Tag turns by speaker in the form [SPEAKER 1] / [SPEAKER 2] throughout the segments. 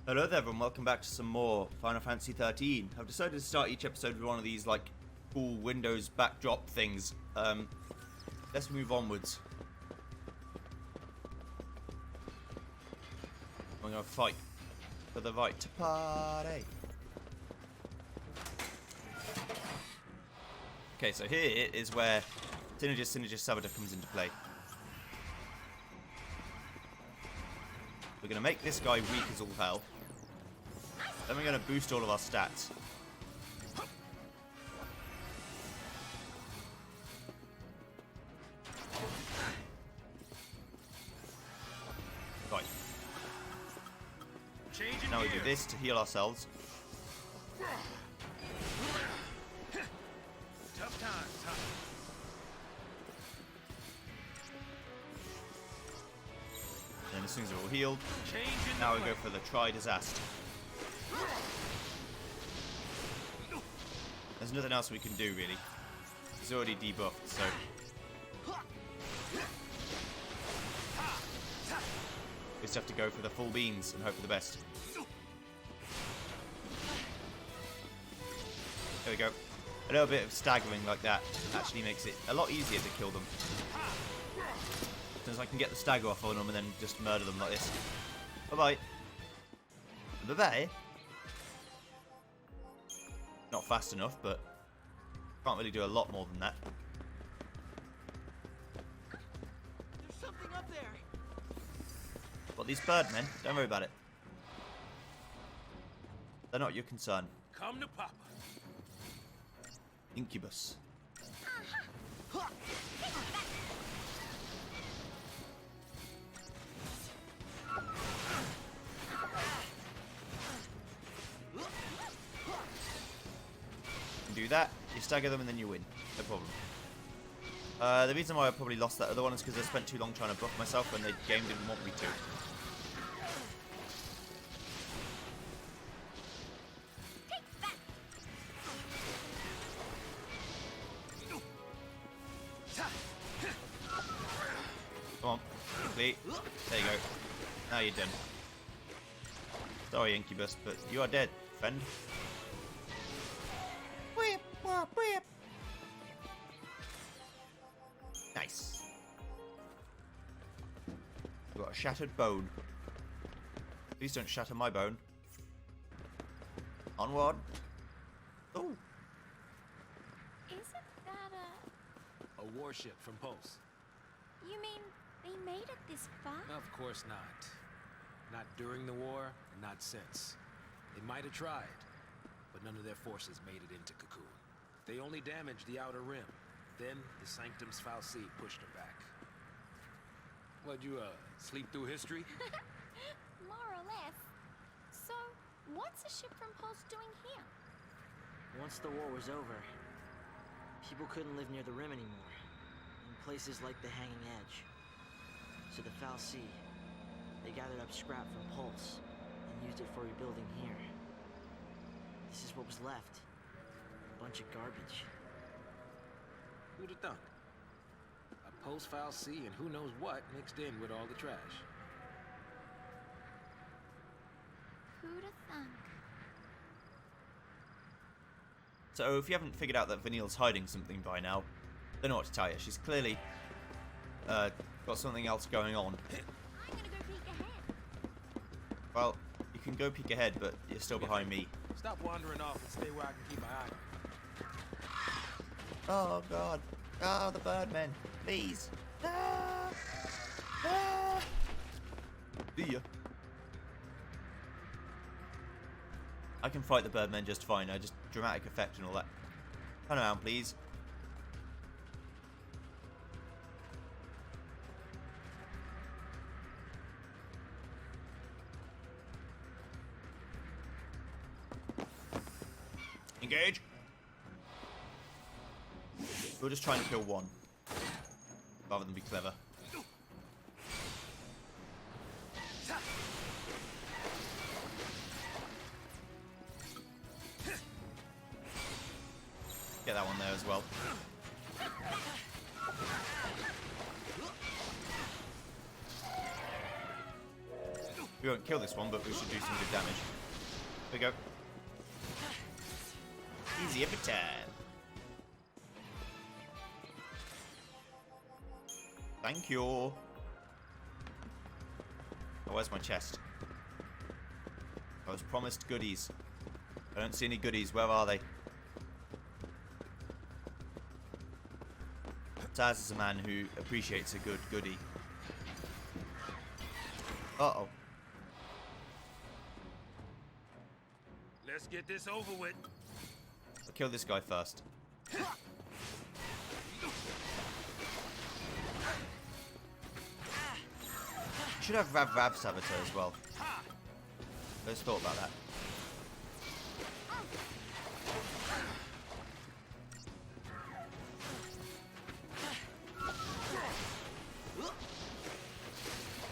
[SPEAKER 1] Hello there everyone, welcome back to some more Final Fantasy XIII. I've decided to start each episode with one of these like cool Windows backdrop things. Let's move onwards. I'm gonna fight for the right to party. Okay, so here is where Synergist Saboteur comes into play. We're gonna make this guy weak as all hell. Then we're going to boost all of our stats. Right. Now we do this to heal ourselves.
[SPEAKER 2] Tough times, huh?
[SPEAKER 1] And as soon as we're all healed, now we go for the Tri-Disaster. There's nothing else we can do, really. He's already debuffed, so... we just have to go for the full beans and hope for the best. There we go. A little bit of staggering like that actually makes it a lot easier to kill them. Since I can get the stagger off on them and then just murder them like this. Bye-bye. Bye-bye. Not fast enough, but can't really do a lot more than that.
[SPEAKER 3] There's something up there.
[SPEAKER 1] But these birdmen, don't worry about it. They're not your concern.
[SPEAKER 2] Come to Papa.
[SPEAKER 1] Incubus. Do that, you stagger them and then you win. No problem. The reason why I probably lost that other one is because I spent too long trying to buff myself and the game didn't want me to. Come on, complete. There you go. Now you're done. Sorry, Incubus, but you are dead, friend. Nice. We've got a shattered bone. Please don't shatter my bone. Onward. Oh.
[SPEAKER 4] Isn't that
[SPEAKER 2] A warship from Pulse.
[SPEAKER 4] You mean they made it this far?
[SPEAKER 2] Of course not. Not during the war, and not since. They might have tried, but none of their forces made it into Cocoon. They only damaged the outer rim. Then the Sanctum's XIII pushed them back. What'd you, sleep through history?
[SPEAKER 4] More or less. So, what's a ship from Pulse doing here?
[SPEAKER 3] Once the war was over, people couldn't live near the rim anymore, in places like the Hanging Edge. So the XIII, they gathered up scrap from Pulse and used it for rebuilding here. This is what was left. A bunch of garbage.
[SPEAKER 2] Who'd have thunk? A Pulse XIII and who knows what mixed in with all the trash.
[SPEAKER 4] Who'd have thunk?
[SPEAKER 1] So if you haven't figured out that Vanille's hiding something by now, I don't know what to tell you. She's clearly got something else going on.
[SPEAKER 4] I'm gonna go peek ahead.
[SPEAKER 1] Well, you can go peek ahead, but you're still behind me.
[SPEAKER 2] Stop wandering off and stay where I can keep my eye on you.
[SPEAKER 1] Oh god. Oh, the birdmen. Please. Ah. Ah. See ya. I can fight the birdmen just fine. Just dramatic effect and all that. Turn around, please. Engage. We'll just try and kill one, rather than be clever. Get that one there as well. We won't kill this one, but we should do some good damage. There we go. Easy every time. Thank you. Oh, where's my chest? I was promised goodies. I don't see any goodies. Where are they? Taz is a man who appreciates a good goodie. Uh-oh.
[SPEAKER 2] Let's get this over with.
[SPEAKER 1] I'll kill this guy first. Should have Rav Saboteur as well. I just thought about that.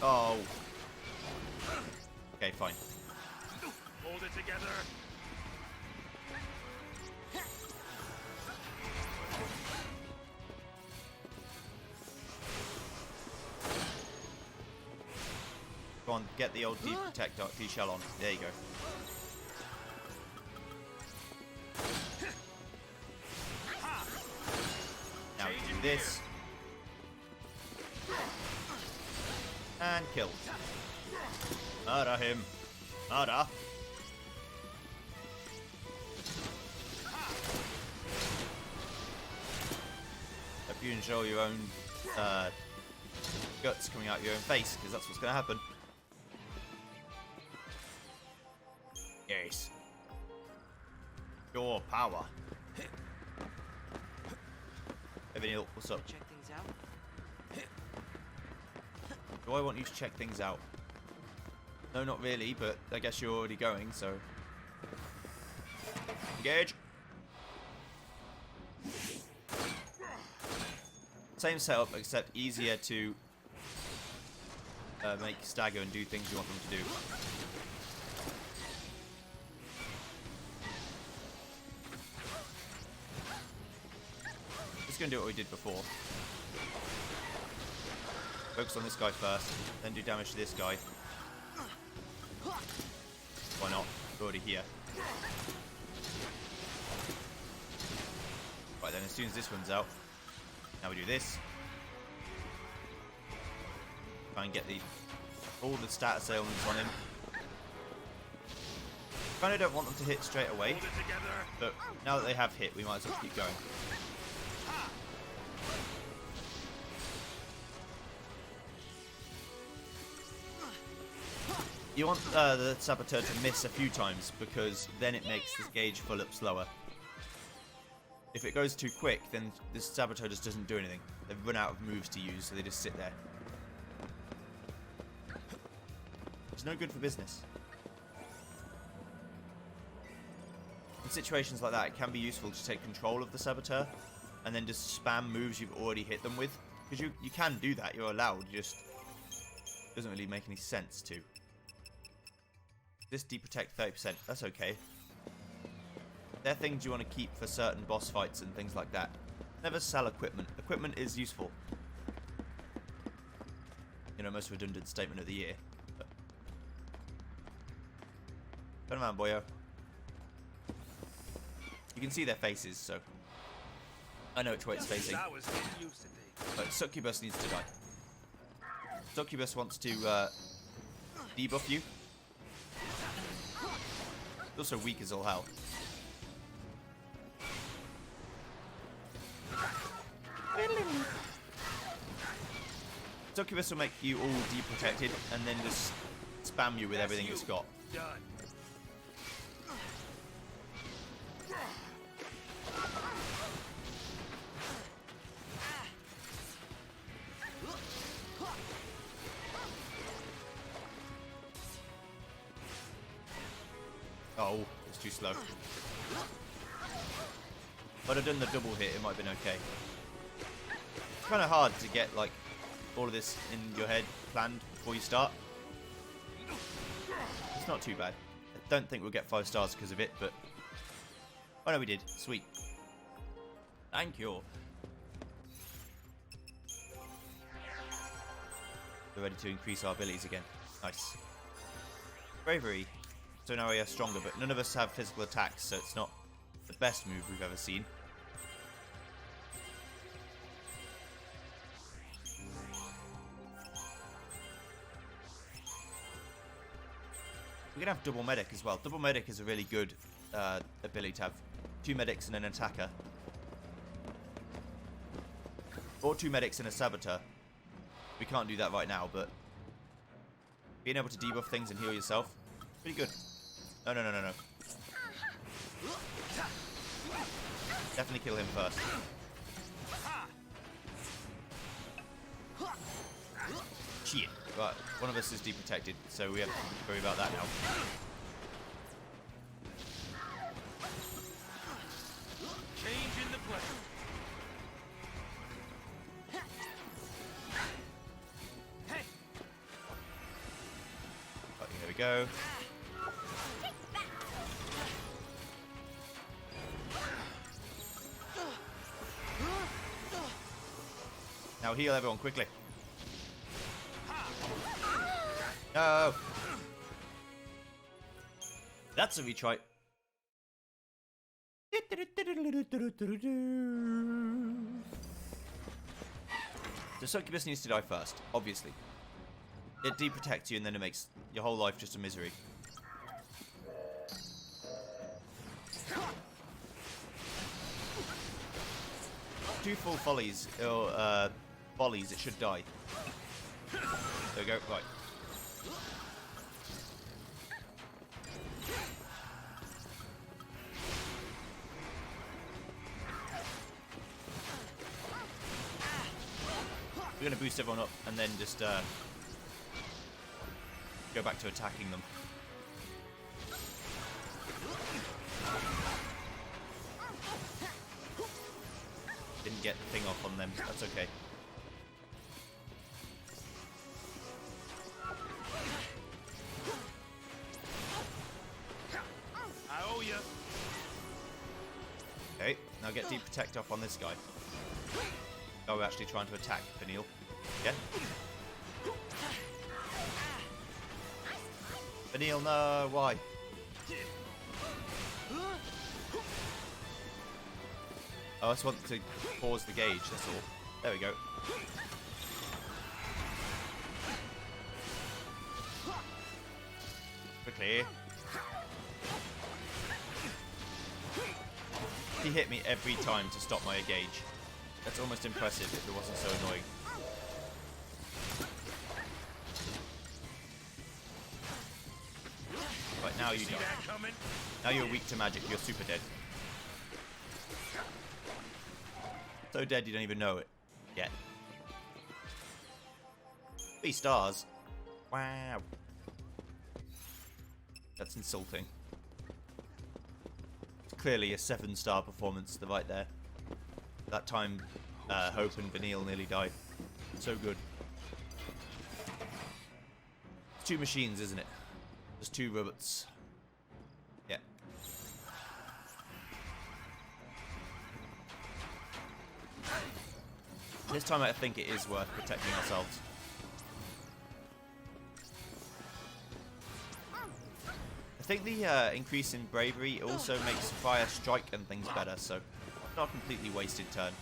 [SPEAKER 1] Oh. Okay, fine.
[SPEAKER 2] Hold it together.
[SPEAKER 1] Go on, get the old deep protect shell on. There you go. Now do this. And kill. Murder him. Murder. Hope you enjoy your own guts coming out your own face, because that's what's going to happen. Yes. Your power. Hey, Vanille, what's up?
[SPEAKER 3] Check things out.
[SPEAKER 1] Do I want you to check things out? No, not really, but I guess you're already going, so... Engage! Same setup, except easier to make stagger and do things you want them to do. Just gonna do what we did before. Focus on this guy first, then do damage to this guy. Why not? We're already here. Right then, as soon as this one's out, now we do this. Try and get all the status ailments on him. Kinda don't want them to hit straight away, but now that they have hit, we might as well keep going. You want the Saboteur to miss a few times, because then it makes this gauge fill up slower. If it goes too quick, then this Saboteur just doesn't do anything. They've run out of moves to use, so they just sit there. It's no good for business. In situations like that, it can be useful to take control of the Saboteur, and then just spam moves you've already hit them with. Because you can do that, you're allowed, just doesn't really make any sense to. This deprotect 30%, that's okay. They're things you want to keep for certain boss fights and things like that. Never sell equipment. Equipment is useful. You know, most redundant statement of the year. But... Turn around, boyo. You can see their faces, so... I know which way it's facing. But Succubus needs to die. Succubus wants to debuff you. It's also weak as all hell. Succubus will make you all deprotected and then just spam you with everything it's got.
[SPEAKER 2] Done.
[SPEAKER 1] Oh, it's too slow. But I've done the double hit, it might have been okay. It's kind of hard to get, like, all of this in your head planned before you start. It's not too bad. I don't think we'll get 5 stars because of it, but... Oh no, we did. Sweet. Thank you. We're ready to increase our abilities again. Nice. Bravery. So now we are stronger, but none of us have physical attacks, so it's not the best move we've ever seen. We're gonna have double medic as well. Double medic is a really good ability to have. 2 medics and an attacker. Or 2 medics and a saboteur. We can't do that right now, but being able to debuff things and heal yourself, pretty good. No. Definitely kill him first. Shit. Right, one of us is deprotected, so we have to worry about that now.
[SPEAKER 2] Change in the play. Hey.
[SPEAKER 1] Right, here we go. Now heal everyone quickly. No! That's a retry. The succubus needs to die first, obviously. It deprotects you and then it makes your whole life just a misery. Two full volleys, or volleys, it should die. There we go, right. We're going to boost everyone up and then just go back to attacking them. Didn't get the thing off on them, that's okay.
[SPEAKER 2] I owe you.
[SPEAKER 1] Okay, now get deep protect off on this guy. Oh, we're actually trying to attack Vanille. Yeah? Vanille, no, why? Oh, I just want to pause the gauge, that's all. There we go. Quickly. He hit me every time to stop my gauge. That's almost impressive if it wasn't so annoying. Right, now you die. Now you're weak to magic, you're super dead. So dead you don't even know it yet. 3 stars? Wow. That's insulting. It's clearly a 7-star performance right there. That time, Hope and Vanille nearly died. So good. It's 2 machines, isn't it? Just 2 robots. Yeah. This time I think it is worth protecting ourselves. I think the increase in bravery also makes fire strike and things better, so not a completely wasted turn.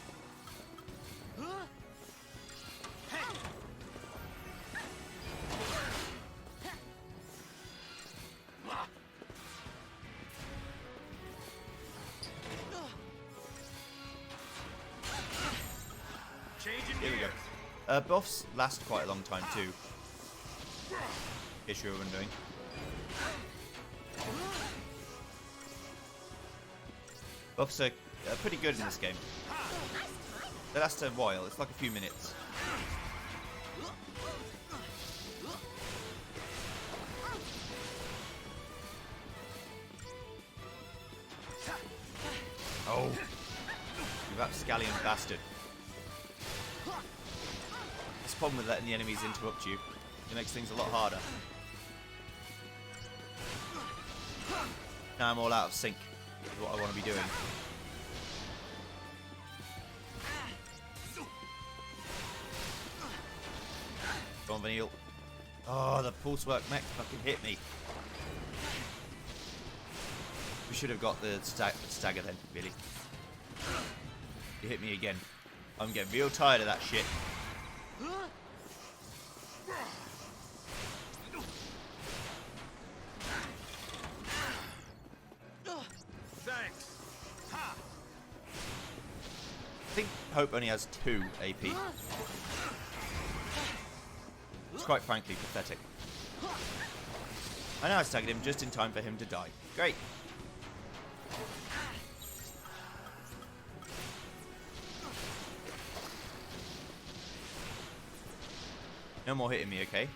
[SPEAKER 1] Here we go. Buffs last quite a long time too. Issue of undoing. Buffs are pretty good in this game. They last a while, it's like a few minutes. Oh! You rapscallion bastard. This problem with letting the enemies interrupt you, it makes things a lot harder. Now I'm all out of sync with what I want to be doing. Go on, Vanille. Oh, the pulse work mech fucking hit me. should have got the stagger then, really. You hit me again. I'm getting real tired of that shit.
[SPEAKER 2] Thanks. Ha!
[SPEAKER 1] I think Hope only has 2 AP. It's quite frankly pathetic. I know I staggered him just in time for him to die. Great. No more hitting me, okay?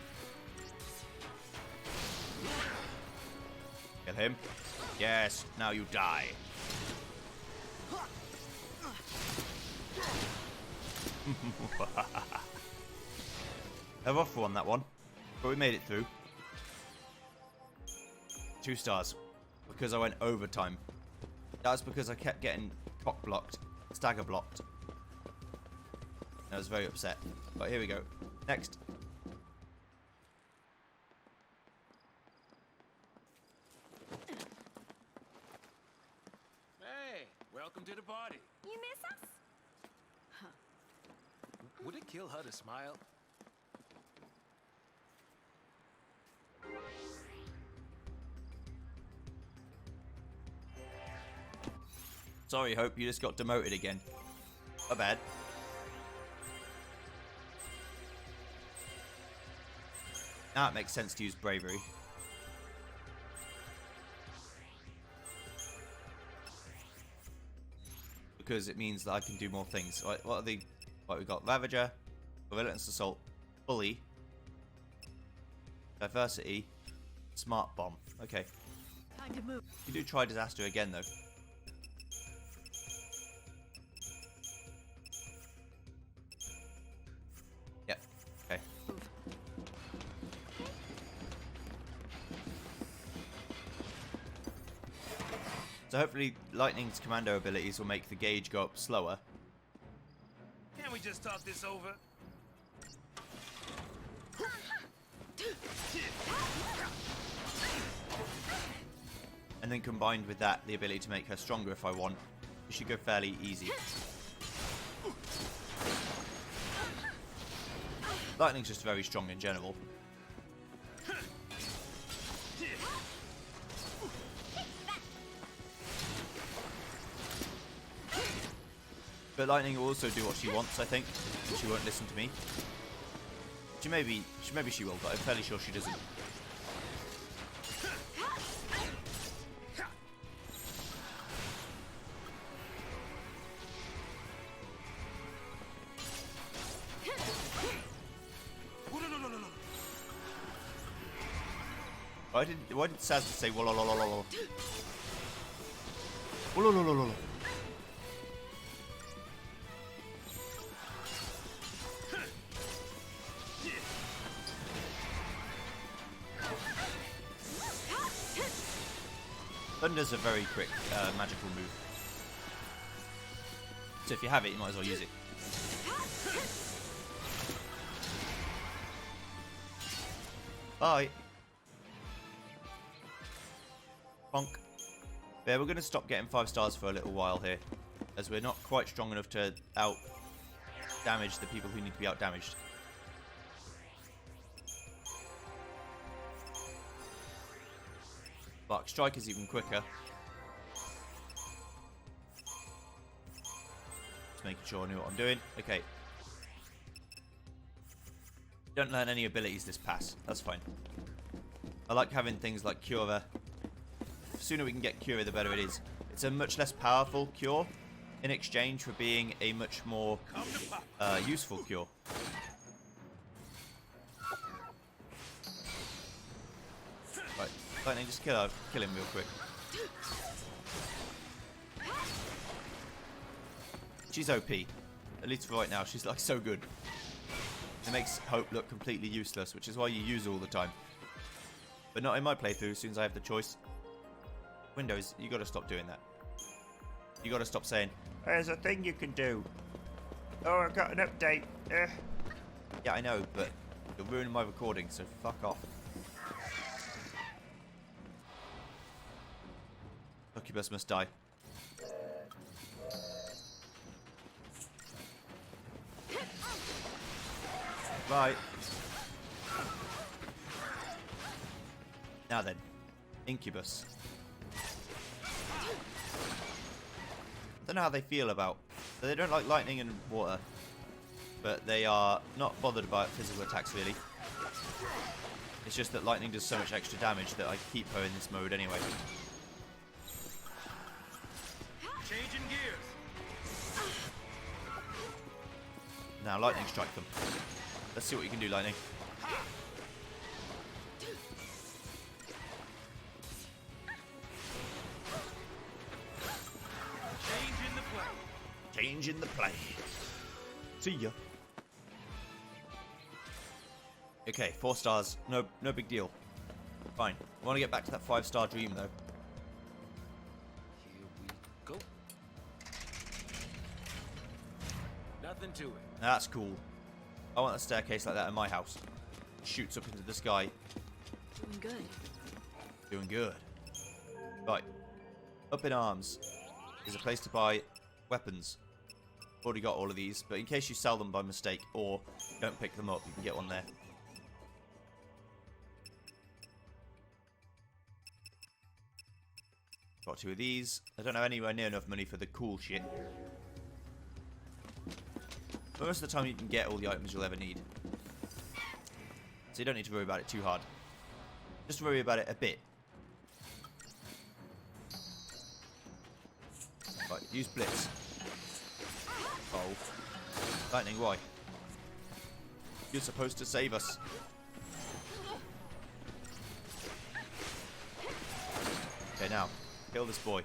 [SPEAKER 1] Kill him. Yes, now you die. A rough one, that one. But we made it through. 2 stars. Because I went overtime. That's because I kept getting cock blocked. Stagger blocked. I was very upset. But here we go. Next.
[SPEAKER 2] Hey, welcome to the party.
[SPEAKER 4] You miss us?
[SPEAKER 2] Would it kill her to smile?
[SPEAKER 1] Sorry, Hope, you just got demoted again. My bad. Now it makes sense to use bravery. Because it means that I can do more things. Right, what are the... Right, we've got Ravager, Relentless Assault, Bully, Diversity, Smart Bomb. Okay.
[SPEAKER 5] Time to move.
[SPEAKER 1] You do try Disaster again, though. Yep. Okay. So hopefully Lightning's commando abilities will make the gauge go up slower.
[SPEAKER 2] Can't we just talk this over?
[SPEAKER 1] And then combined with that, the ability to make her stronger if I want, it should go fairly easy. Lightning's just very strong in general. But Lightning will also do what she wants, I think. She won't listen to me. Maybe she will, but I'm fairly sure she doesn't. Why did Saz say wololololol? Wololololol. Thunder's a very quick magical move. So if you have it, you might as well use it. Bye. Bonk. Yeah, we're going to stop getting 5 stars for a little while here, as we're not quite strong enough to out-damage the people who need to be out-damaged. Bark Strike is even quicker. Just making sure I knew what I'm doing. Okay. Don't learn any abilities this pass. That's fine. I like having things like Cure. The sooner we can get Cure, the better it is. It's a much less powerful Cure in exchange for being a much more useful Cure. Right, Lightning, just kill him real quick. She's OP. At least for right now, she's like so good. It makes Hope look completely useless, which is why you use her all the time. But not in my playthrough, as soon as I have the choice. Windows, you gotta stop doing that. You gotta stop saying, there's a thing you can do. Oh, I got an update. Yeah, I know, but you're ruining my recording, so fuck off. Succubus must die. Right. Now then, Incubus. I don't know how they feel about. They don't like lightning and water, but they are not bothered about physical attacks really. It's just that lightning does so much extra damage that I keep her in this mode anyway.
[SPEAKER 2] Changing gears.
[SPEAKER 1] Now lightning strike them. Let's see what you can do, lightning.
[SPEAKER 2] Changing the play.
[SPEAKER 1] Changing the play. See ya. Okay, 4 stars. No big deal. Fine. I want to get back to that 5-star dream though.
[SPEAKER 2] Here we go. Nothing to it.
[SPEAKER 1] That's cool. I want a staircase like that in my house. It shoots up into the sky.
[SPEAKER 5] Doing good.
[SPEAKER 1] Doing good. Right. Up in Arms is a place to buy weapons. Already got all of these, but in case you sell them by mistake or don't pick them up, you can get one there. Got 2 of these. I don't have anywhere near enough money for the cool shit. But most of the time you can get all the items you'll ever need. So you don't need to worry about it too hard. Just worry about it a bit. Right, use Blitz. Oh. Lightning, why? You're supposed to save us. Okay, now. Kill this boy.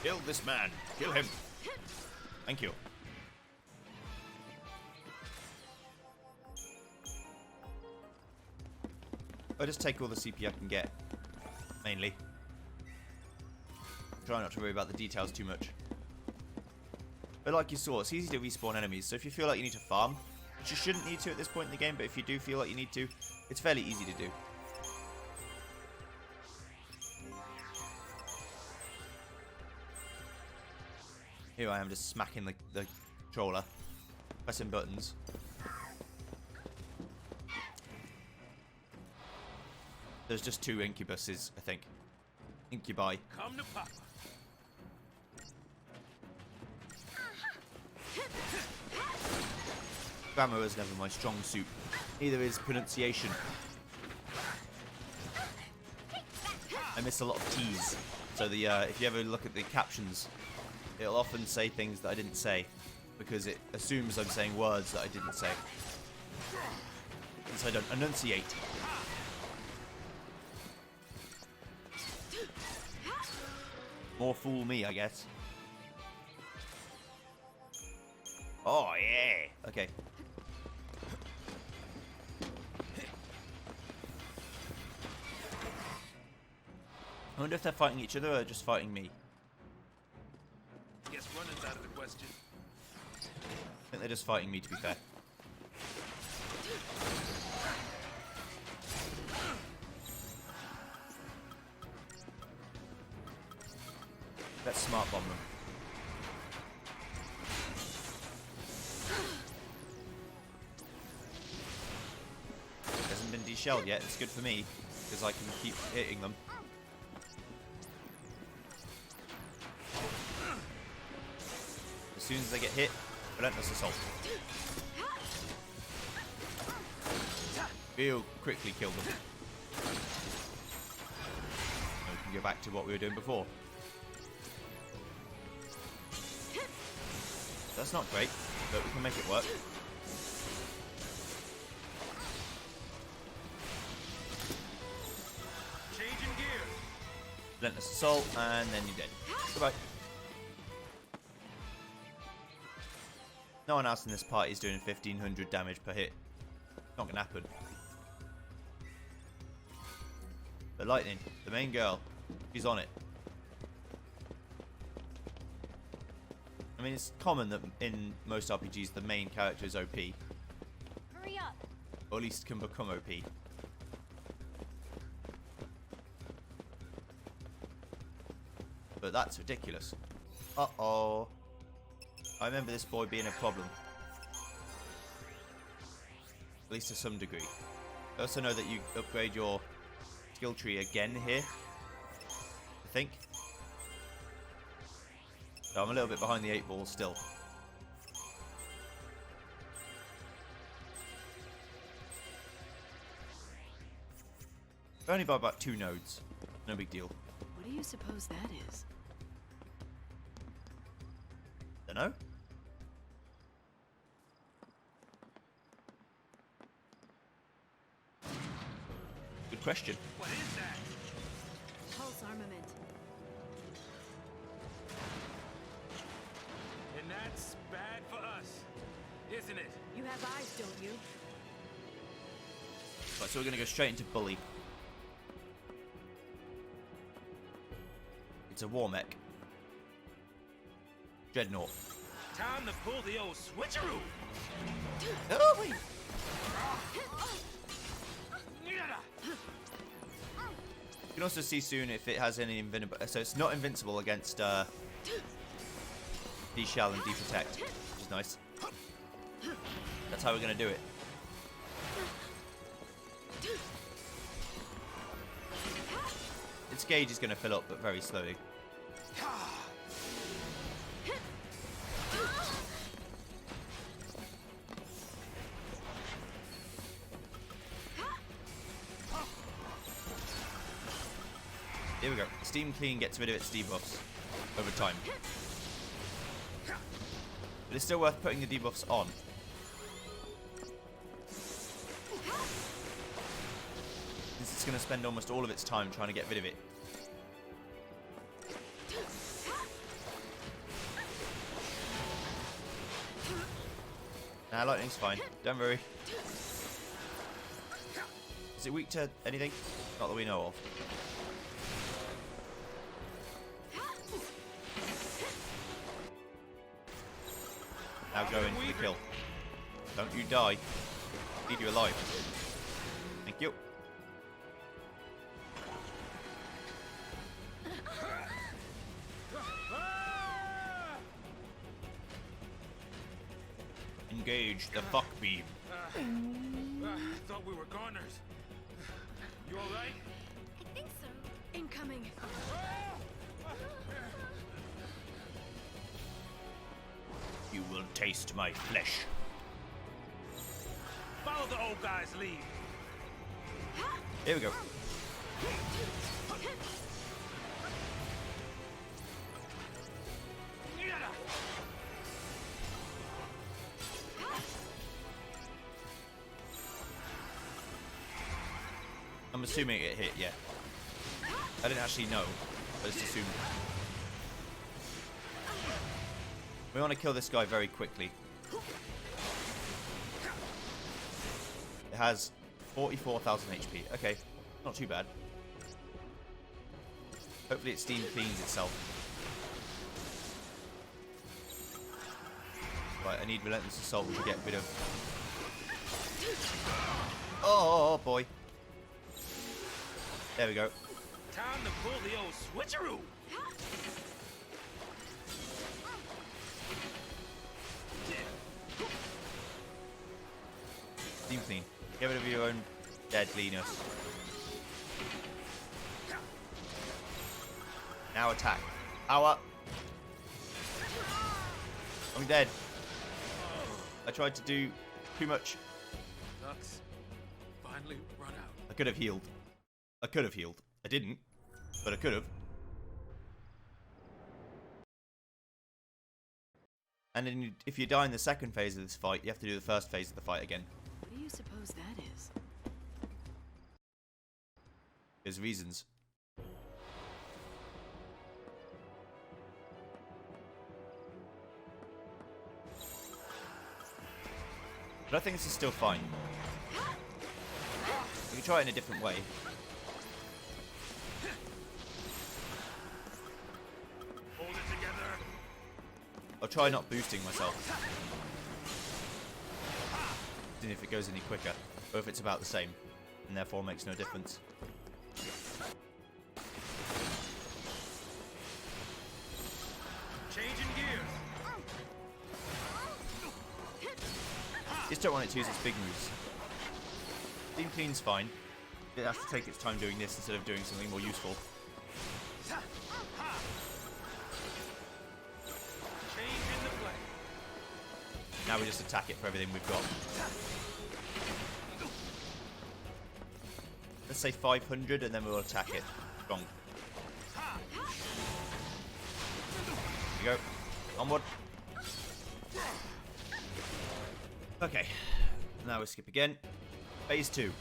[SPEAKER 1] Kill this man. Kill him. Thank you. I'll just take all the CP I can get. Mainly. Try not to worry about the details too much. But like you saw, it's easy to respawn enemies, so if you feel like you need to farm, which you shouldn't need to at this point in the game, but if you do feel like you need to, it's fairly easy to do. Here I am just smacking the controller, pressing buttons. There's just 2 incubuses, I think. Incubi.
[SPEAKER 2] Come to Papa.
[SPEAKER 1] Grammar is never my strong suit. Neither is pronunciation. I miss a lot of T's. So the if you ever look at the captions, it'll often say things that I didn't say, because it assumes I'm saying words that I didn't say. And so I don't enunciate. More fool me, I guess. Oh, yeah. Okay. I wonder if they're fighting each other or just fighting me.
[SPEAKER 2] Guess running's out of the question.
[SPEAKER 1] I think they're just fighting me, to be fair. Let's smart bomb them. Hasn't been de-shelled yet. It's good for me because I can keep hitting them. As soon as they get hit, relentless assault. Real quickly kill them. And we can go back to what we were doing before. That's not great, but we can make it work.
[SPEAKER 2] Changing gears.
[SPEAKER 1] Relentless assault, and then you're dead. Goodbye. No one else in this party is doing 1500 damage per hit. Not gonna happen. But Lightning, the main girl, she's on it. I mean, it's common that in most RPGs the main character is OP,
[SPEAKER 4] Hurry up.
[SPEAKER 1] or at least can become OP. But that's ridiculous. Uh-oh. I remember this boy being a problem. At least to some degree. I also know that you upgrade your skill tree again here, I think. So I'm a little bit behind the 8 ball still. Only by about 2 nodes. No big deal.
[SPEAKER 5] What do you suppose that is?
[SPEAKER 1] Dunno. Good question.
[SPEAKER 2] What is that?
[SPEAKER 5] Pulse armament.
[SPEAKER 2] And that's bad for us, isn't it?
[SPEAKER 5] You have eyes, don't you?
[SPEAKER 1] Right, so we're going to go straight into Bully. It's a war mech. Dreadnought.
[SPEAKER 2] Time to pull the old switcheroo.
[SPEAKER 1] Oh, wait. You can also see soon if it has any invincible. So it's not invincible against D-Shell and D-Protect, which is nice. That's how we're going to do it. Its gauge is going to fill up, but very slowly. Here we go. Steam Clean gets rid of its debuffs over time. But it's still worth putting the debuffs on. This is going to spend almost all of its time trying to get rid of it. Nah, lightning's fine. Don't worry. Is it weak to anything? Not that we know of. Now go in for the kill. Don't you die. Need you alive. Thank you. Engage the fuck beam.
[SPEAKER 2] Thought we were goners. You alright?
[SPEAKER 4] I think so.
[SPEAKER 5] Incoming.
[SPEAKER 1] You will taste my flesh.
[SPEAKER 2] Follow the old guy's lead.
[SPEAKER 1] Here we go. I'm assuming it hit, yeah. I didn't actually know, I just assumed. We want to kill this guy very quickly. It has 44,000 HP. Okay, not too bad. Hopefully it steam cleans itself. Right, I need Relentless Assault to get rid of... Oh boy. There we go.
[SPEAKER 2] Time to pull the old switcheroo.
[SPEAKER 1] Steam clean. Get rid of your own deadliness. Now attack. Power. I'm dead. I tried to do too much.
[SPEAKER 2] Ducks finally run out.
[SPEAKER 1] I could have healed. I could have healed. I didn't, but I could have. And then if you die in the second phase of this fight, you have to do the first phase of the fight again.
[SPEAKER 5] What do you suppose that is?
[SPEAKER 1] There's reasons. But I think this is still fine. We can try it in a different way.
[SPEAKER 2] Hold it together.
[SPEAKER 1] I'll try not boosting myself. See if it goes any quicker, or if it's about the same, and therefore makes no difference.
[SPEAKER 2] Changing gears.
[SPEAKER 1] Just don't want it to use its big moves. Steam Clean's fine. It has to take its time doing this instead of doing something more useful.
[SPEAKER 2] Changing the play.
[SPEAKER 1] Now we just attack it for everything we've got. Let's say 500 and then we'll attack it. Strong. Here we go. Onward. Okay. Now we skip again. Phase 2.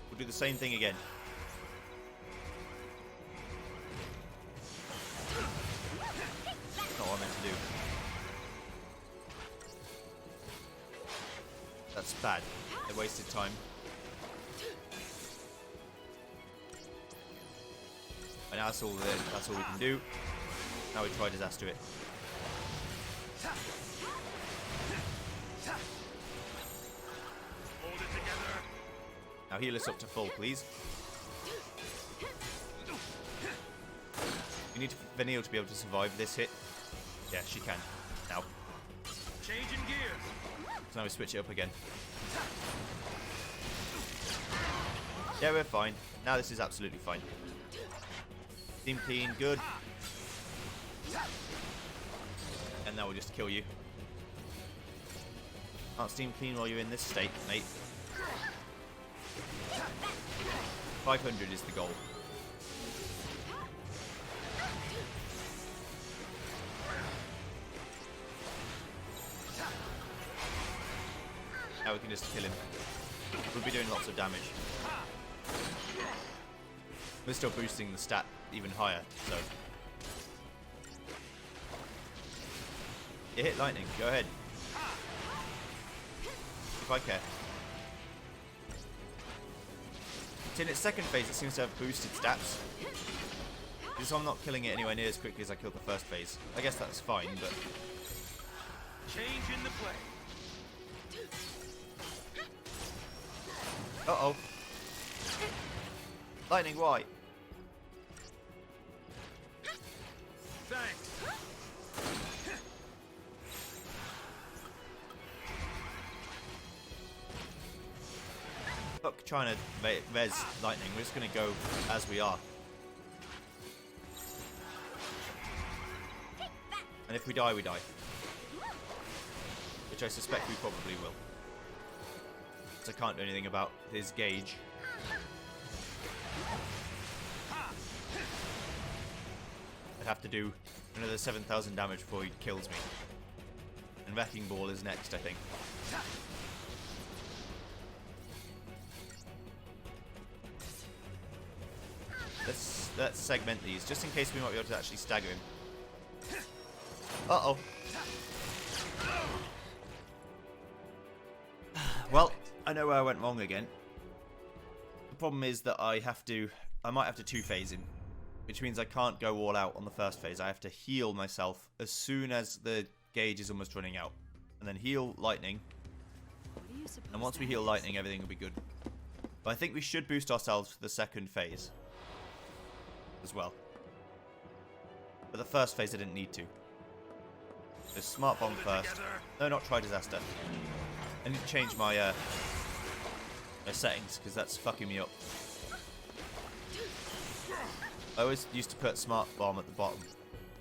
[SPEAKER 1] We'll do the same thing again. Not what I meant to do. That's bad. I wasted time. And that's all we can do. Now we try disaster it.
[SPEAKER 2] Hold it together.
[SPEAKER 1] Now heal us up to full, please. We need Vanille to be able to survive this hit. Yeah, she can. Now.
[SPEAKER 2] Changing gears.
[SPEAKER 1] So now we switch it up again. Yeah, we're fine. Now this is absolutely fine. Steam Clean, good. And now we'll just kill you. Can't Steam Clean while you're in this state, mate. 500 is the goal. Now we can just kill him. We'll be doing lots of damage. We're still boosting the stat even higher, so. You hit lightning, go ahead. If I care. So in its second phase, it seems to have boosted stats. So I'm not killing it anywhere near as quickly as I killed the first phase. I guess that's fine, but.
[SPEAKER 2] Changing the play.
[SPEAKER 1] Uh-oh. Lightning, why?
[SPEAKER 2] Thanks.
[SPEAKER 1] Fuck trying to res lightning. We're just going to go as we are. And if we die, we die. Which I suspect we probably will. Because I can't do anything about his gauge. I'd have to do another 7,000 damage before he kills me. And Wrecking Ball is next, I think. Let's segment these, just in case we might be able to actually stagger him. Uh-oh. Well, I know where I went wrong again. The problem is that I might have to two-phase him. Which means I can't go all out on the first phase. I have to heal myself as soon as the gauge is almost running out. And then heal lightning. And once we heal lightning, everything will be good. But I think we should boost ourselves for the second phase. As well. But the first phase I didn't need to. So Smart Bomb first. No, not Try Disaster. I need to change my my settings, because that's fucking me up. I always used to put Smart Bomb at the bottom,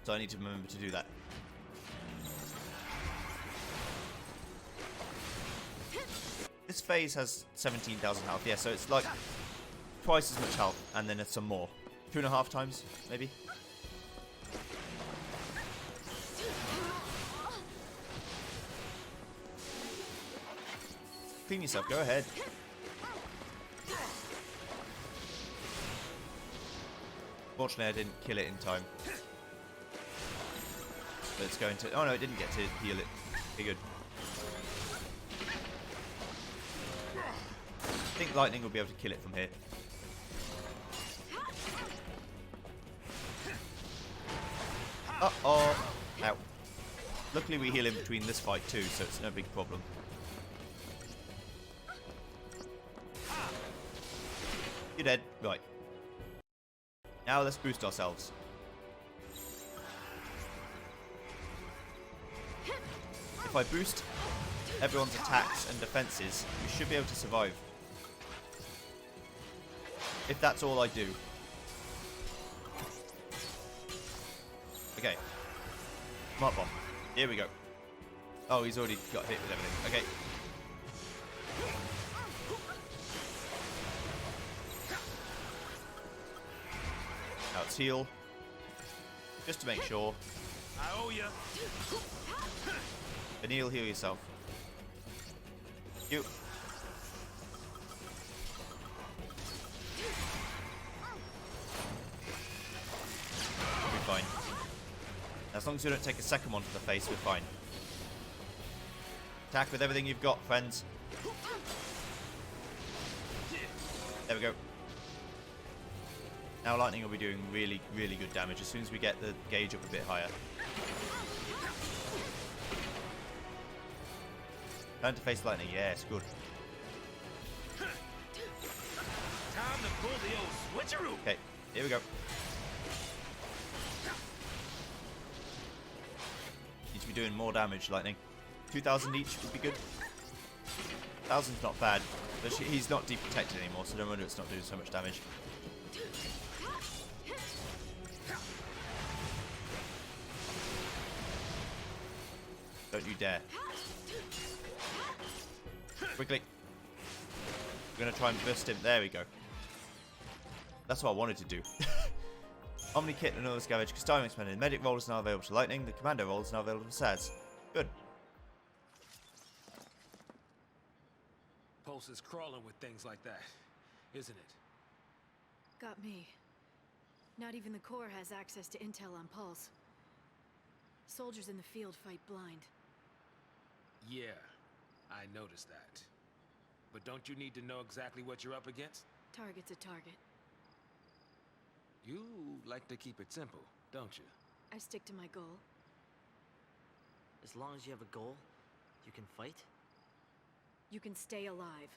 [SPEAKER 1] so I need to remember to do that. This phase has 17,000 health, yeah, so it's like twice as much health, and then some more. 2.5 times, maybe? Clean yourself, go ahead. Fortunately, I didn't kill it in time. But it's going to... Oh no, it didn't get to heal it. Okay, good. I think lightning will be able to kill it from here. Uh-oh. Ow. Luckily we heal in between this fight too, so it's no big problem. You're dead. Right. Now let's boost ourselves. If I boost everyone's attacks and defenses, we should be able to survive. If that's all I do. Okay. Smart bomb. Here we go. Oh, he's already got hit with everything. Okay. Now let's heal. Just to make sure.
[SPEAKER 2] I owe you.
[SPEAKER 1] Anil, heal yourself. You. We'll be fine. As long as we don't take a second one to the face, we're fine. Attack with everything you've got, friends. There we go. Now lightning will be doing really, really good damage as soon as we get the gauge up a bit higher. Turn to face lightning, yes, good.
[SPEAKER 2] Time to pull the old switcheroo.
[SPEAKER 1] Okay, here we go. Need to be doing more damage, lightning. 2,000 each would be good. 1,000's not bad, but he's not deep protected anymore, so no wonder it's not doing so much damage. Don't you dare. Quickly. We're going to try and burst him. There we go. That's what I wanted to do. Omni Kit and another Scavenge. Custodian expanded. Medic role is now available to Lightning. The Commando role is now available to Sads. Good.
[SPEAKER 2] Pulse is crawling with things like that, isn't it?
[SPEAKER 5] Got me. Not even the Corps has access to intel on Pulse. Soldiers in the field fight blind.
[SPEAKER 2] Yeah, I noticed that. But don't you need to know exactly what you're up against?
[SPEAKER 5] Target's a target.
[SPEAKER 2] You like to keep it simple, don't you?
[SPEAKER 5] I stick to my goal.
[SPEAKER 3] As long as you have a goal, you can fight?
[SPEAKER 5] You can stay alive.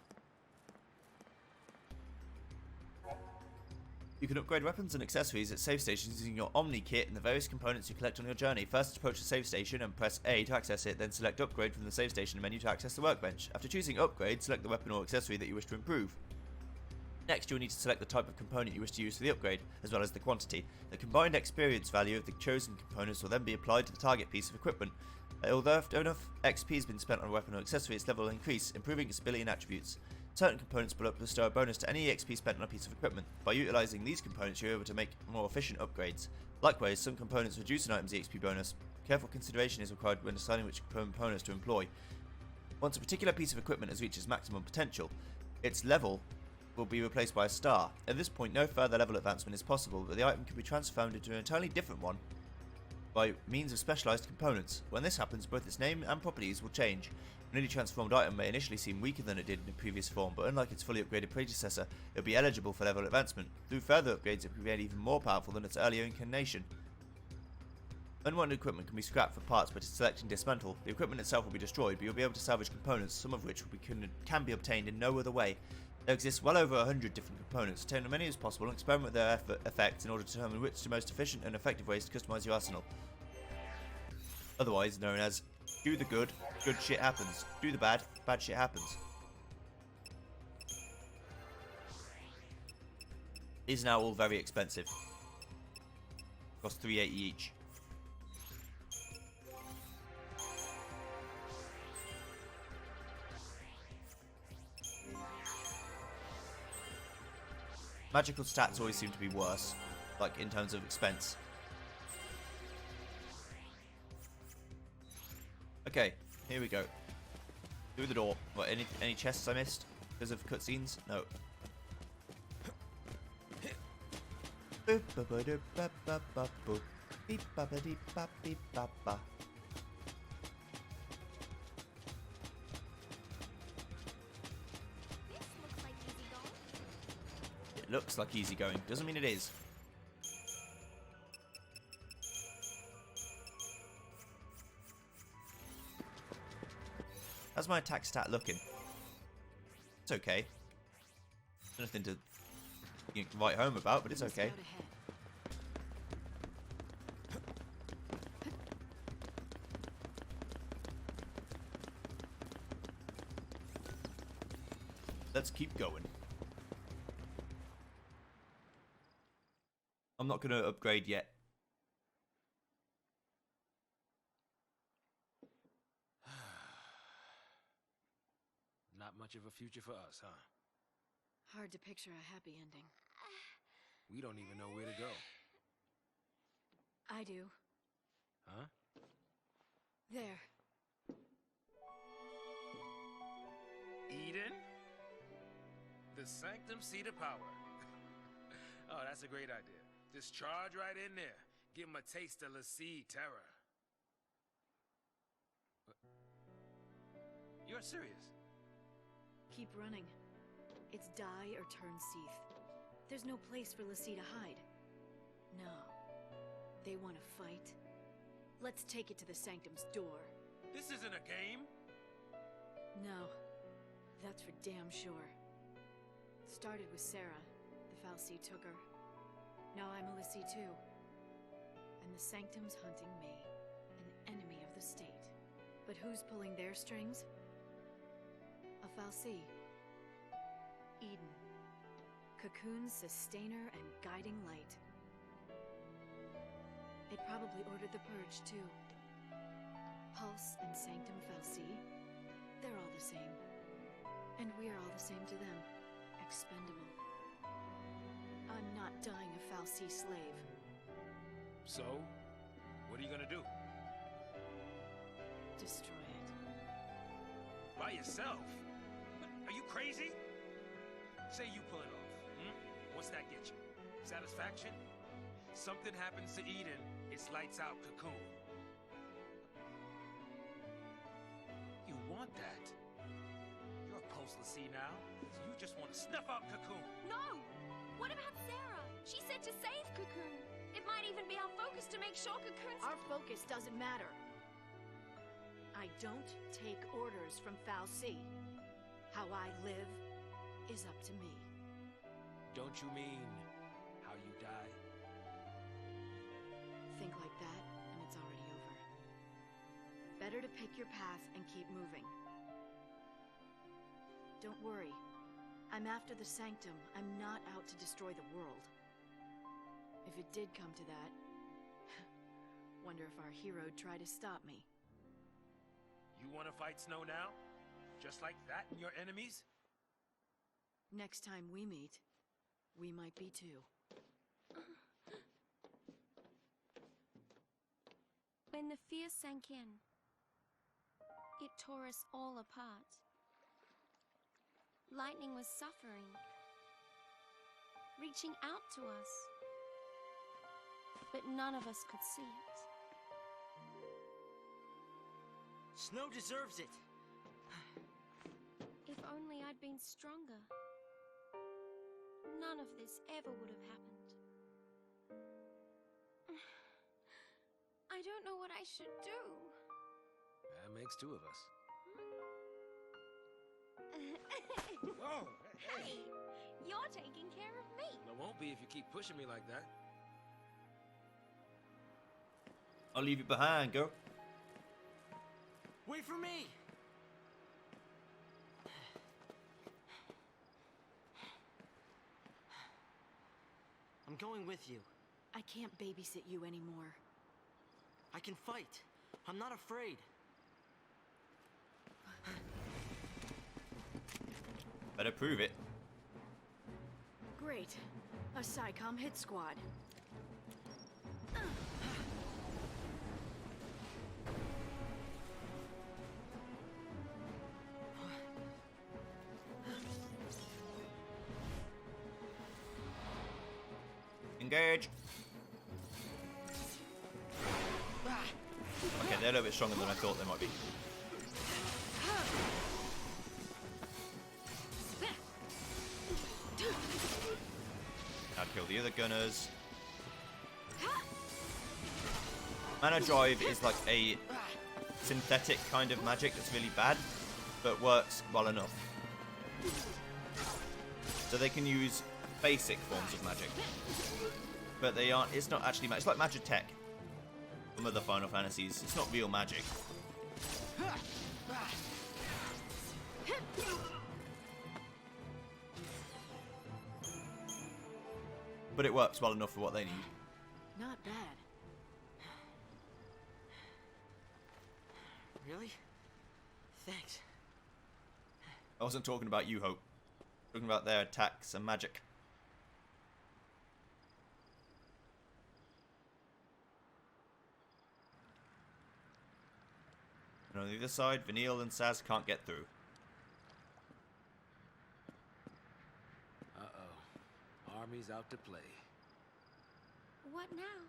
[SPEAKER 1] You can upgrade weapons and accessories at save stations using your Omni Kit and the various components you collect on your journey. First, approach the save station and press A to access it, then select Upgrade from the save station menu to access the workbench. After choosing Upgrade, select the weapon or accessory that you wish to improve. Next, you will need to select the type of component you wish to use for the upgrade, as well as the quantity. The combined experience value of the chosen components will then be applied to the target piece of equipment. Although if enough XP has been spent on a weapon or accessory, its level will increase, improving its ability and attributes. Certain components will bestow a bonus to any XP spent on a piece of equipment. By utilising these components, you're able to make more efficient upgrades. Likewise, some components reduce an item's EXP bonus. Careful consideration is required when deciding which components to employ. Once a particular piece of equipment has reached its maximum potential, its level will be replaced by a star. At this point, no further level advancement is possible, but the item can be transformed into an entirely different one by means of specialised components. When this happens, both its name and properties will change. A newly transformed item may initially seem weaker than it did in the previous form, but unlike its fully upgraded predecessor, it will be eligible for level advancement. Through further upgrades, it will be made even more powerful than its earlier incarnation. Unwanted equipment can be scrapped for parts by selecting and dismantle. The equipment itself will be destroyed, but you'll be able to salvage components, some of which can be obtained in no other way. There exists well over 100 different components. Obtain as many as possible and experiment with their effects in order to determine which are the most efficient and effective ways to customize your arsenal. Otherwise known as do the good, good shit happens. Do the bad, bad shit happens. These are now all very expensive. Cost $380 each. Magical stats always seem to be worse, like in terms of expense. Okay, here we go. Through the door. What, any chests I missed because of cutscenes? No. It looks like easy going. Doesn't mean it is. How's my attack stat looking? It's okay. Nothing to write home about, but it's okay.
[SPEAKER 5] Scout ahead.
[SPEAKER 1] Let's keep going. I'm not going to upgrade yet.
[SPEAKER 2] Not much of a future for us, huh?
[SPEAKER 5] Hard to picture a happy ending.
[SPEAKER 2] We don't even know where to go.
[SPEAKER 5] I do.
[SPEAKER 2] Huh?
[SPEAKER 5] There.
[SPEAKER 2] Eden? The Sanctum seat of power. Oh, that's a great idea. Just charge right in there. Give him a taste of Lassie terror. You're serious?
[SPEAKER 5] Keep running. It's die or turn Seath. There's no place for Lassie to hide. No. They want to fight? Let's take it to the Sanctum's door.
[SPEAKER 2] This isn't a game.
[SPEAKER 5] No. That's for damn sure. It started with Sarah. The Fal'Cie took her. Now I'm a Lassie too. And the Sanctum's hunting me, an enemy of the state. But who's pulling their strings? A Fal'Cie. Eden. Cocoon's sustainer and guiding light. It probably ordered the purge too. Pulse and Sanctum Fal'Cie, they're all the same. And we're all the same to them. Expendable. I'm not dying a Fal'Cie slave.
[SPEAKER 2] So, what are you gonna do?
[SPEAKER 5] Destroy it.
[SPEAKER 2] By yourself? Are you crazy? Say you pull it off. What's that get you? Satisfaction? Something happens to Eden, it's lights out Cocoon. You want that? You're a Pulse Lassie now, so you just want to snuff out Cocoon.
[SPEAKER 4] No! What about Sarah? She said to save Cocoon. It might even be our focus to make sure Cocoon's...
[SPEAKER 5] Our focus doesn't matter. I don't take orders from Fal'Cie. How I live is up to me.
[SPEAKER 2] Don't you mean how you die?
[SPEAKER 5] Think like that, and it's already over. Better to pick your path and keep moving. Don't worry. I'm after the Sanctum. I'm not out to destroy the world. If it did come to that, wonder if our hero'd try to stop me.
[SPEAKER 2] You want to fight Snow now? Just like that and your enemies?
[SPEAKER 5] Next time we meet, we might be too.
[SPEAKER 4] When the fear sank in, it tore us all apart. Lightning was suffering, reaching out to us, but none of us could see it.
[SPEAKER 3] Snow deserves it.
[SPEAKER 4] If only I'd been stronger, none of this ever would have happened. I don't know what I should do.
[SPEAKER 2] That makes two of us.
[SPEAKER 4] Whoa! Hey! You're taking care of me.
[SPEAKER 2] Well, it won't be if you keep pushing me like that.
[SPEAKER 1] I'll leave you behind, girl.
[SPEAKER 3] Wait for me! I'm going with you.
[SPEAKER 5] I can't babysit you anymore.
[SPEAKER 3] I can fight. I'm not afraid.
[SPEAKER 1] Better prove it.
[SPEAKER 5] Great. A SciComm hit squad.
[SPEAKER 1] Engage. Okay, they're a little bit stronger than I thought they might be. I'd kill the other gunners. Mana Drive is like a synthetic kind of magic that's really bad. but works well enough. So they can use basic forms of magic, but they aren't. It's not actually magic. It's like Magitech from other Final Fantasies. It's not real magic. But it works well enough for what they need.
[SPEAKER 3] Not bad. Really? Thanks.
[SPEAKER 1] I wasn't talking about you, Hope. Talking about their attacks and magic. And on the other side, Vanille and Saz can't get through.
[SPEAKER 2] Uh-oh. Army's out to play.
[SPEAKER 4] What now?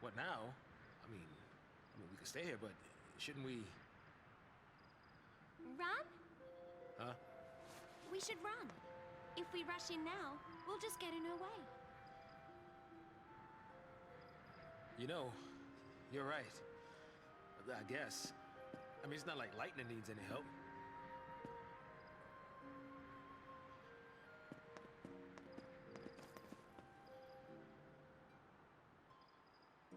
[SPEAKER 2] What now? I mean, we could stay here, but shouldn't we...
[SPEAKER 4] Run?
[SPEAKER 2] Huh?
[SPEAKER 4] We should run. If we rush in now, we'll just get in her way.
[SPEAKER 2] You know, you're right. I guess. I mean, it's not like Lightning needs any help.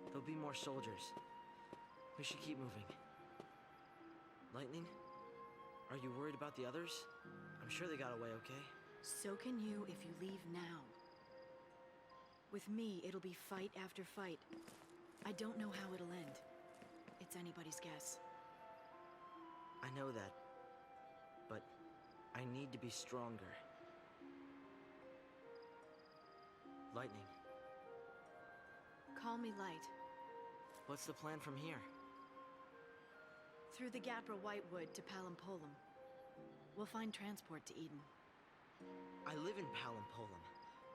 [SPEAKER 3] There'll be more soldiers. We should keep moving. Lightning? Are you worried about the others? I'm sure they got away okay.
[SPEAKER 5] So can you if you leave now. With me, it'll be fight after fight. I don't know how it'll end. It's anybody's guess.
[SPEAKER 3] I know that. But I need to be stronger. Lightning,
[SPEAKER 5] Call me Light.
[SPEAKER 3] what's the plan from here?
[SPEAKER 5] Through the Gapra Whitewood to Palampolum. We'll find transport to Eden.
[SPEAKER 3] I live in Palampolum.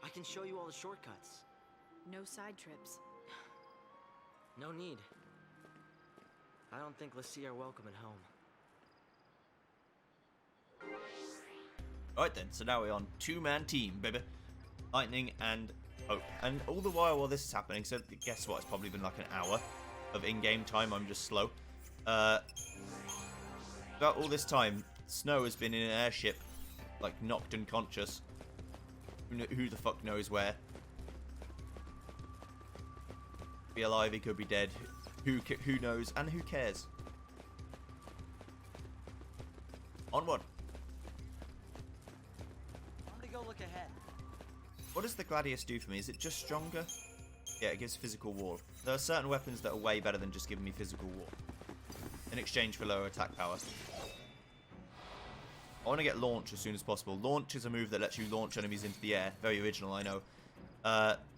[SPEAKER 3] I can show you all the shortcuts.
[SPEAKER 5] No side trips.
[SPEAKER 3] No need. I don't think Lassie are welcome at home.
[SPEAKER 1] Alright then, so now we're on two-man team, baby. Lightning and Hope. And all the while this is happening, so guess what? It's probably been like an hour of in-game time. I'm just slow. About all this time, Snow has been in an airship, like knocked unconscious. Who the fuck knows where? Be alive, he could be dead. Who knows, and who cares? Onward.
[SPEAKER 3] I'm gonna go look ahead.
[SPEAKER 1] What does the Gladius do for me? Is it just stronger? Yeah, it gives physical war. There are certain weapons that are way better than just giving me physical war. In exchange for lower attack power. I want to get Launch as soon as possible. Launch is a move that lets you launch enemies into the air. Very original, I know.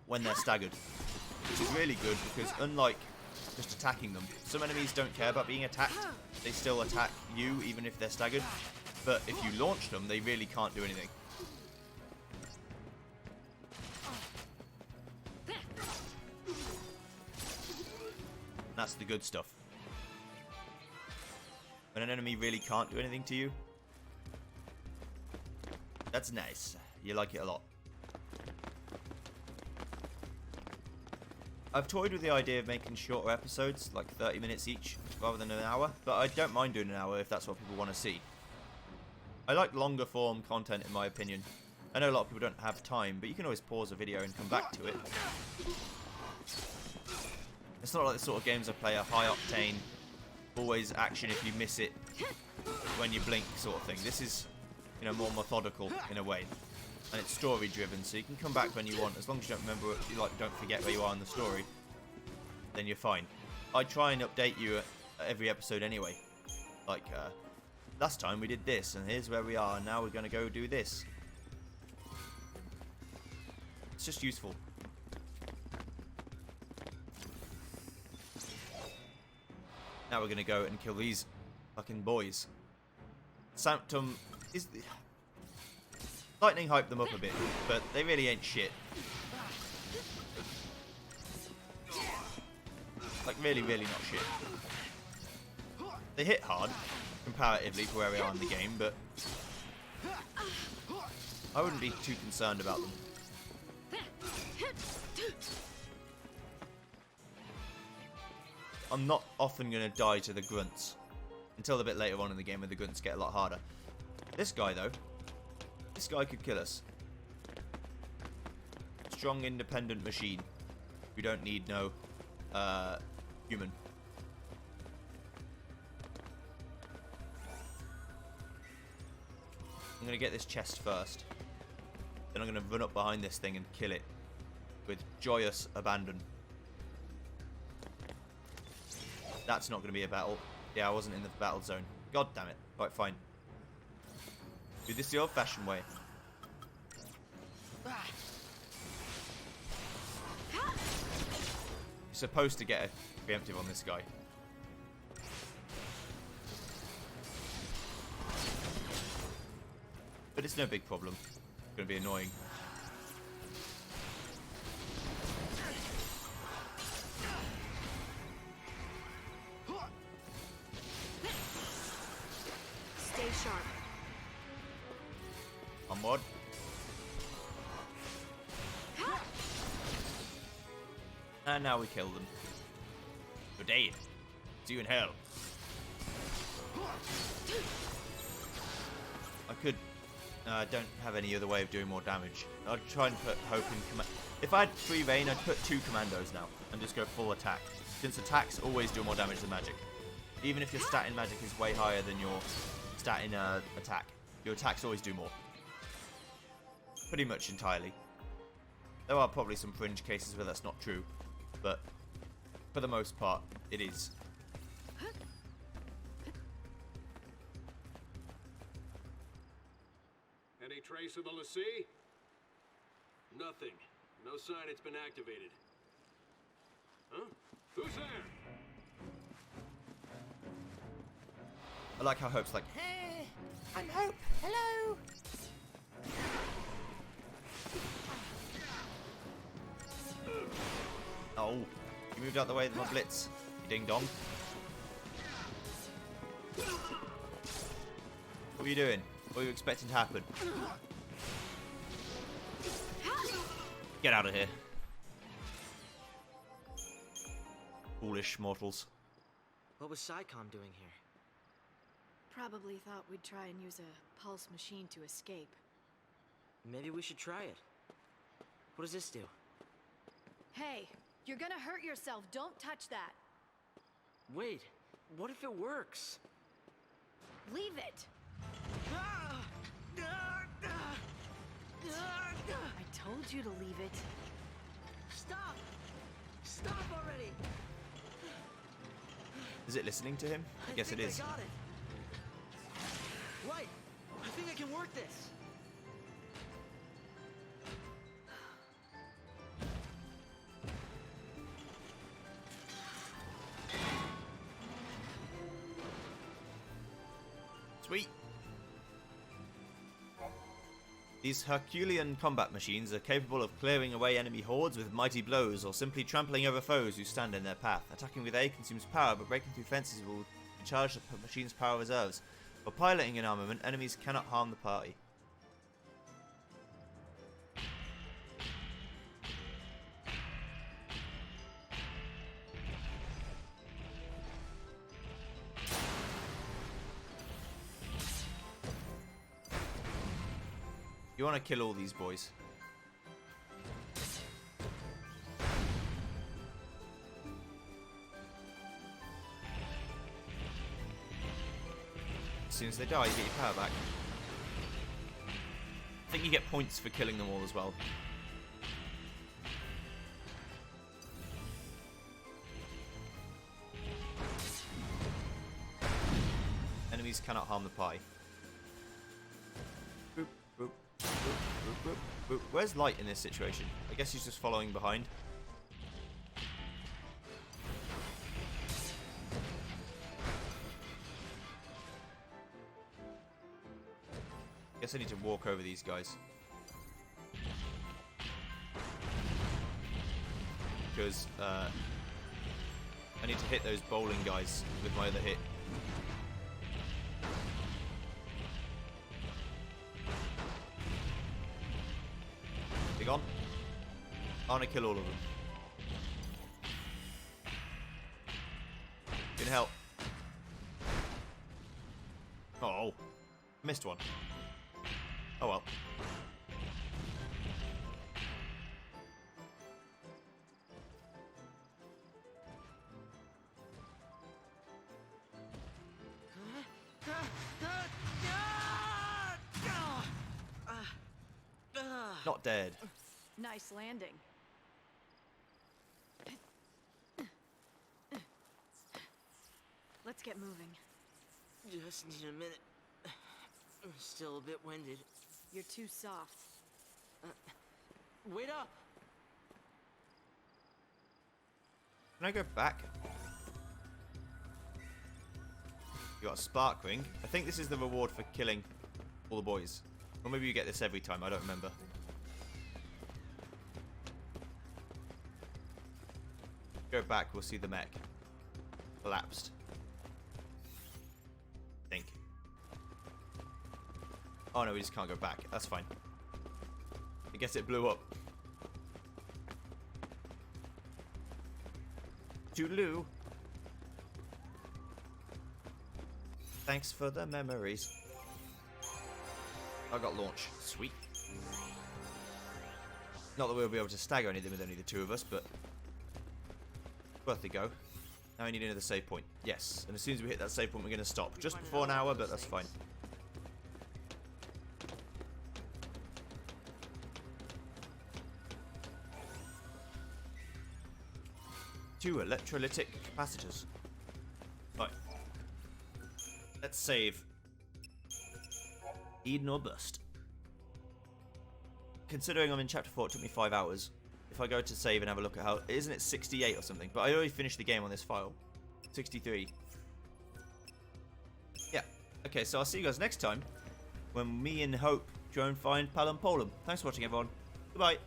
[SPEAKER 1] When they're staggered. Which is really good because unlike just attacking them, some enemies don't care about being attacked. They still attack you even if they're staggered. But if you launch them, they really can't do anything. That's the good stuff. When an enemy really can't do anything to you, that's nice. You like it a lot. I've toyed with the idea of making shorter episodes, like 30 minutes each, rather than an hour, but I don't mind doing an hour if that's what people want to see. I like longer form content in my opinion. I know a lot of people don't have time, but you can always pause a video and come back to it. It's not like the sort of games I play are high octane, always action if you miss it when you blink sort of thing. This is, you know, more methodical in a way. And it's story driven, so you can come back when you want. As long as you don't remember, don't forget where you are in the story, then you're fine. I try and update you at every episode anyway. Like, last time we did this, and here's where we are, and now we're going to go do this. It's just useful. Now we're going to go and kill these fucking boys. Sanctum is... Lightning hyped them up a bit, but they really ain't shit. Like, really, really not shit. They hit hard, comparatively, for where we are in the game, but... I wouldn't be too concerned about them. I'm not often going to die to the grunts. Until a bit later on in the game where the guns get a lot harder. This guy, though. This guy could kill us. Strong, independent machine. We don't need no human. I'm going to get this chest first. Then I'm going to run up behind this thing and kill it with joyous abandon. That's not going to be a battle. Yeah, I wasn't in the battle zone. God damn it. Right, fine. Do this the old-fashioned way. You're supposed to get a preemptive on this guy. But it's no big problem. It's going to be annoying.
[SPEAKER 5] Stay sharp.
[SPEAKER 1] Onward. And now we kill them. You're dead. See you in hell. I could... I don't have any other way of doing more damage. I'd try and put hope in command. If I had free reign, I'd put 2 commandos now and just go full attack. Since attacks always do more damage than magic. Even if your stat in magic is way higher than your stat in attack, your attacks always do more. Pretty much entirely. There are probably some fringe cases where that's not true, but for the most part, it is.
[SPEAKER 6] Any trace of the Lassie? Nothing. No sign it's been activated. Huh? Who's there?
[SPEAKER 1] I like how Hope's like, hey, I'm Hope, hello. Oh, you moved out the way of my blitz, you ding dong. What are you doing? What are you expecting to happen? Get out of here. Foolish mortals.
[SPEAKER 3] What was Sanctum doing here?
[SPEAKER 5] Probably thought we'd try and use a pulse machine to escape.
[SPEAKER 3] Maybe we should try it. What does this do?
[SPEAKER 5] Hey, you're gonna hurt yourself. Don't touch that.
[SPEAKER 3] Wait, what if it works?
[SPEAKER 5] Leave it. I told you to leave it.
[SPEAKER 3] Stop! Stop already!
[SPEAKER 1] Is it listening to him? I guess it is.
[SPEAKER 3] I got it. Right! I think I can work this!
[SPEAKER 1] Sweet. These Herculean combat machines are capable of clearing away enemy hordes with mighty blows or simply trampling over foes who stand in their path. Attacking with A consumes power, but breaking through fences will recharge the machine's power reserves. For piloting an armament, enemies cannot harm the party. You want to kill all these boys. As soon as they die, you get your power back. I think you get points for killing them all as well. Enemies cannot harm the pie. Boop, boop, boop, boop, boop, boop. Where's Light in this situation? I guess he's just following behind. Guess I need to walk over these guys. Because I need to hit those bowling guys with my other hit. Be gone. I want to kill all of them. Can help. Oh, missed one. Oh well. Not dead.
[SPEAKER 5] Nice landing. Let's get moving.
[SPEAKER 3] Just need a minute. I'm still a bit winded.
[SPEAKER 5] You're too soft.
[SPEAKER 3] Wait up!
[SPEAKER 1] Can I go back? You got a spark ring. I think this is the reward for killing all the boys. Or maybe you get this every time, I don't remember. Go back, we'll see the mech. Collapsed. I think. Oh no, we just can't go back. That's fine. I guess it blew up. Toodaloo. Thanks for the memories. I got launch. Sweet. Not that we'll be able to stagger anything with only the two of us, but worth a go. Now we need another save point. Yes, and as soon as we hit that save point, we're going to stop. Just before an hour, but that's fine. Two electrolytic capacitors. Right. Let's save. Eden or bust. Considering I'm in chapter 4, it took me 5 hours. If I go to save and have a look at how... Isn't it 68 or something? But I already finished the game on this file. 63. Yeah. Okay, so I'll see you guys next time. When me and Hope go and find Palom Polum. Thanks for watching, everyone. Goodbye.